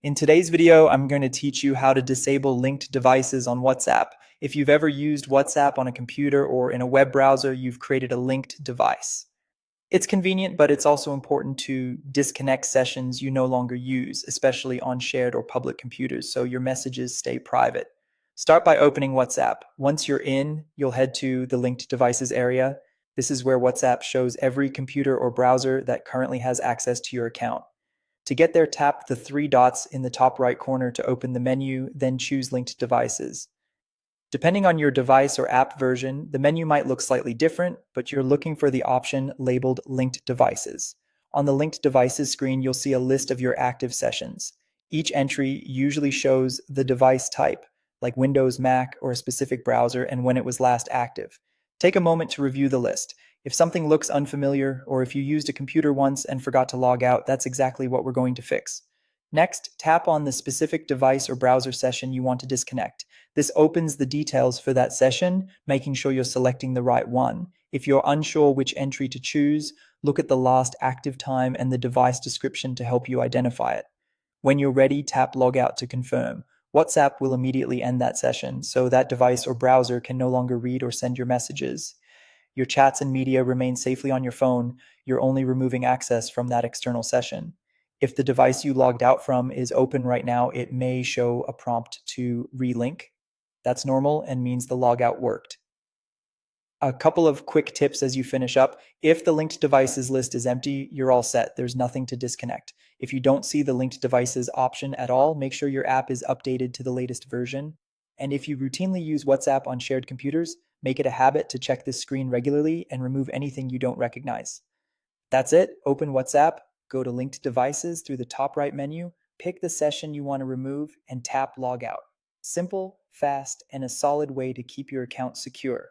In today's video, I'm going to teach you how to disable linked devices on WhatsApp. If you've ever used WhatsApp on a computer or in a web browser, you've created a linked device. It's convenient, but it's also important to disconnect sessions you no longer use, especially on shared or public computers, so your messages stay private. Start by opening WhatsApp. Once you're in, you'll head to the linked devices area. This is where WhatsApp shows every computer or browser that currently has access to your account. To get there, tap the three dots in the top right corner to open the menu, then choose Linked Devices. Depending on your device or app version, the menu might look slightly different, but you're looking for the option labeled Linked Devices. On the Linked Devices screen, you'll see a list of your active sessions. Each entry usually shows the device type, like Windows, Mac, or a specific browser, and when it was last active. Take a moment to review the list. If something looks unfamiliar, or if you used a computer once and forgot to log out, that's exactly what we're going to fix. Next, tap on the specific device or browser session you want to disconnect. This opens the details for that session, making sure you're selecting the right one. If you're unsure which entry to choose, look at the last active time and the device description to help you identify it. When you're ready, tap Logout to confirm. WhatsApp will immediately end that session, so that device or browser can no longer read or send your messages. Your chats and media remain safely on your phone. You're only removing access from that external session. If the device you logged out from is open right now, it may show a prompt to relink. That's normal and means the logout worked. A couple of quick tips as you finish up. If the linked devices list is empty, you're all set. There's nothing to disconnect. If you don't see the linked devices option at all, make sure your app is updated to the latest version. And if you routinely use WhatsApp on shared computers, make it a habit to check this screen regularly and remove anything you don't recognize. That's it. Open WhatsApp, go to linked devices through the top right menu, pick the session you want to remove, and tap Logout. Simple, fast, and a solid way to keep your account secure.